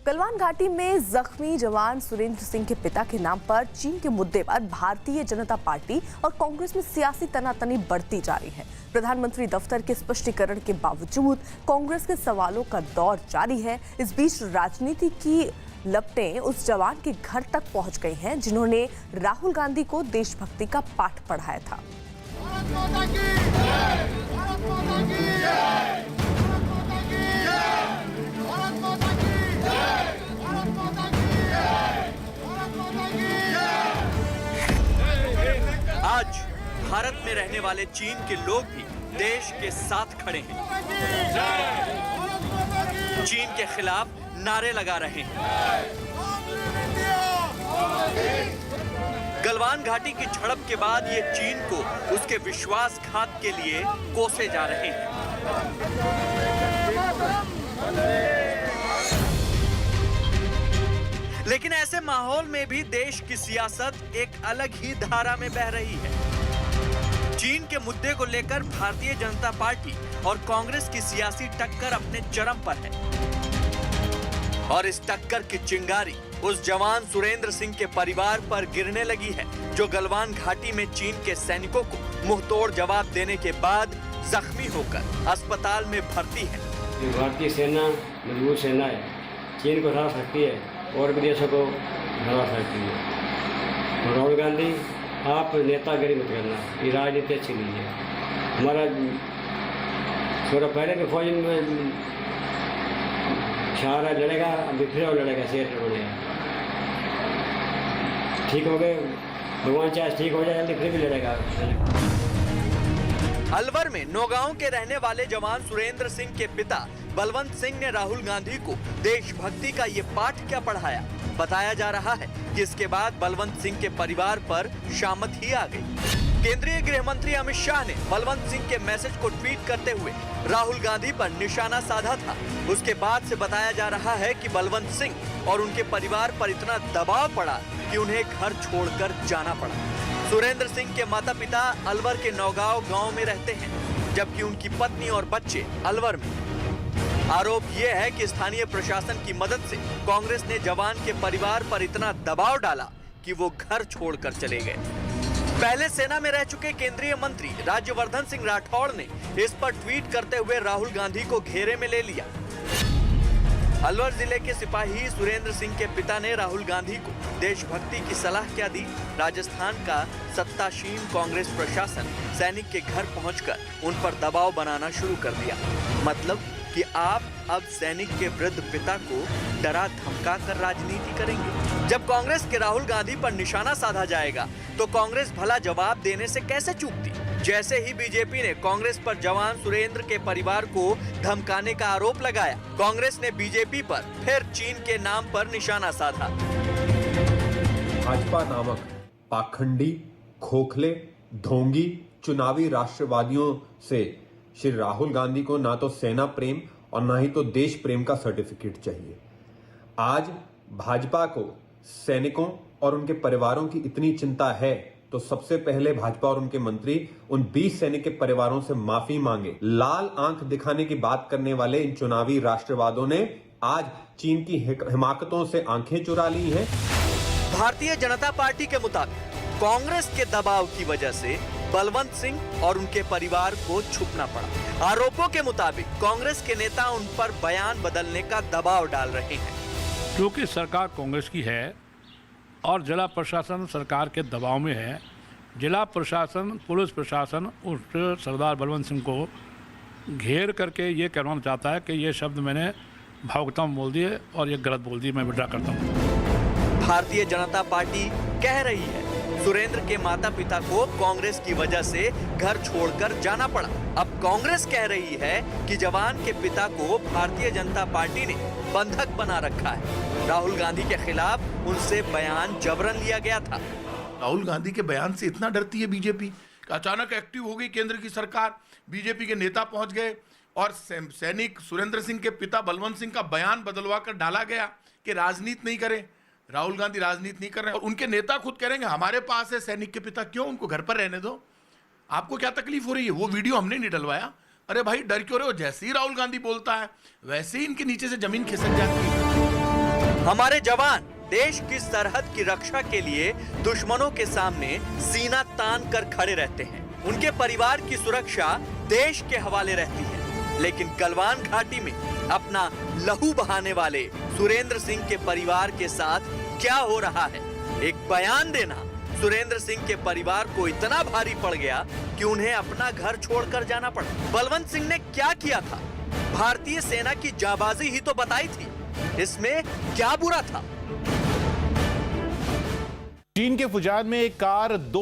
गलवान घाटी में जख्मी जवान सुरेंद्र सिंह के पिता के नाम पर चीन के मुद्दे पर भारतीय जनता पार्टी और कांग्रेस में सियासी तनातनी बढ़ती जा रही है। प्रधानमंत्री दफ्तर के स्पष्टीकरण के बावजूद कांग्रेस के सवालों का दौर जारी है। इस बीच राजनीति की लपटें उस जवान के घर तक पहुंच गई हैं जिन्होंने राहुल गांधी को देशभक्ति का पाठ पढ़ाया था। आज भारत में रहने वाले चीन के लोग भी देश के साथ खड़े हैं, चीन के खिलाफ नारे लगा रहे हैं। गलवान घाटी की झड़प के बाद ये चीन को उसके विश्वासघात के लिए कोसे जा रहे हैं। लेकिन ऐसे माहौल में भी देश की सियासत एक अलग ही धारा में बह रही है। चीन के मुद्दे को लेकर भारतीय जनता पार्टी और कांग्रेस की सियासी टक्कर अपने चरम पर है और इस टक्कर की चिंगारी उस जवान सुरेंद्र सिंह के परिवार पर गिरने लगी है जो गलवान घाटी में चीन के सैनिकों को मुंहतोड़ जवाब देने के बाद जख्मी होकर अस्पताल में भर्ती है। भारतीय सेना मजबूत सेना है, चीन को हरा सकती है और विदेशों को हरा सकती है। राहुल गांधी, आप नेतागिरी मत करना, ये राजनीति अच्छी नहीं है। हमारा थोड़ा पहले के फौज में शाह लड़ेगा, अभी फिर और लड़ेगा, सेठ बनेगा। ठीक हो गए, भगवान चाहे ठीक हो जाए, फिर भी लड़ेगा। अलवर में नौगांव के रहने वाले जवान सुरेंद्र सिंह के पिता बलवंत सिंह ने राहुल गांधी को देशभक्ति का ये पाठ क्या पढ़ाया। बताया जा रहा है कि इसके बाद बलवंत सिंह के परिवार पर शामत ही आ गई। केंद्रीय गृह मंत्री अमित शाह ने बलवंत सिंह के मैसेज को ट्वीट करते हुए राहुल गांधी पर निशाना साधा था। उसके बाद से बताया जा रहा है कि बलवंत सिंह और उनके परिवार पर इतना दबाव पड़ा कि उन्हें घर छोड़कर जाना पड़ा। सुरेंद्र सिंह के माता पिता अलवर के नौगांव गांव में रहते हैं, जबकि उनकी पत्नी और बच्चे अलवर में। आरोप यह है कि स्थानीय प्रशासन की मदद से कांग्रेस ने जवान के परिवार पर इतना दबाव डाला कि वो घर छोड़कर चले गए। पहले सेना में रह चुके केंद्रीय मंत्री राज्यवर्धन सिंह राठौड़ ने इस पर ट्वीट करते हुए राहुल गांधी को घेरे में ले लिया। अलवर जिले के सिपाही सुरेंद्र सिंह के पिता ने राहुल गांधी को देशभक्ति की सलाह क्या दी। राजस्थान का सत्तासीन कांग्रेस प्रशासन सैनिक के घर पहुंचकर उन पर दबाव बनाना शुरू कर दिया। मतलब कि आप अब सैनिक के वृद्ध पिता को डरा धमका कर राजनीति करेंगे। जब कांग्रेस के राहुल गांधी पर निशाना साधा जाएगा तो कांग्रेस भला जवाब देने से कैसे चूकती। जैसे ही बीजेपी ने कांग्रेस पर जवान सुरेंद्र के परिवार को धमकाने का आरोप लगाया, कांग्रेस ने बीजेपी पर फिर चीन के नाम पर निशाना साधा। भाजपा नामक पाखंडी, खोखले, ढोंगी चुनावी राष्ट्रवादियों से श्री राहुल गांधी को ना तो सेना प्रेम और ना ही तो देश प्रेम का सर्टिफिकेट चाहिए। आज भाजपा को सैनिकों और उनके परिवारों की इतनी चिंता है तो सबसे पहले भाजपा और उनके मंत्री उन 20 सैनिक के परिवारों से माफी मांगे। लाल आंख दिखाने की बात करने वाले इन चुनावी राष्ट्रवादियों ने आज चीन की हिमाकतों से आंखें चुरा ली हैं। भारतीय जनता पार्टी के मुताबिक कांग्रेस के दबाव की वजह से बलवंत सिंह और उनके परिवार को छुपना पड़ा। आरोपों के मुताबिक कांग्रेस के नेता उन पर बयान बदलने का दबाव डाल रहे हैं। क्योंकि सरकार कांग्रेस की है और जिला प्रशासन सरकार के दबाव में है, जिला प्रशासन, पुलिस प्रशासन उस सरदार बलवंत सिंह को घेर करके ये कहना चाहता है कि ये शब्द मैंने भावुकता में बोल दिए और ये गलत बोल दिए, मैं विड्रा करता हूँ। भारतीय जनता पार्टी कह रही है सुरेंद्र के माता पिता को कांग्रेस की वजह से घर छोड़कर जाना पड़ा। अब कांग्रेस कह रही है कि जवान के पिता को भारतीय जनता पार्टी ने बंधक बना रखा है। राहुल गांधी के खिलाफ उनसे बयान जबरन लिया गया था। राहुल गांधी के बयान से इतना डरती है बीजेपी, अचानक एक्टिव हो गई केंद्र की सरकार, बीजेपी के नेता पहुंच गए और सैनिक सुरेंद्र सिंह के पिता बलवंत सिंह का बयान बदलवा कर डाला गया कि राजनीति नहीं करें। राहुल गांधी राजनीति नहीं कर रहे और उनके नेता खुद करेंगे हमारे पास है सैनिक के पिता, क्यों उनको घर पर रहने दो, आपको क्या तकलीफ हो रही है। वो वीडियो हमने नहीं डलवाया। अरे भाई डर क्यों रहे हो, जैसे ही राहुल गांधी बोलता है वैसे ही इनके नीचे से जमीन खिसक जाती है। हमारे जवान देश की सरहद की रक्षा के लिए दुश्मनों के सामने सीना तान कर खड़े रहते हैं। उनके परिवार की सुरक्षा देश के हवाले रहती है। लेकिन गलवान घाटी में अपना लहू बहाने वाले सुरेंद्र सिंह के परिवार के साथ क्या हो रहा है, एक बयान देना सुरेंद्र सिंह के परिवार को इतना भारी पड़ गया कि उन्हें अपना घर छोड़कर जाना पड़ा। बलवंत सिंह ने क्या किया था? भारतीय सेना की जाबाजी ही तो बताई थी, इसमें क्या बुरा था? चीन के फुजियान में एक कार 2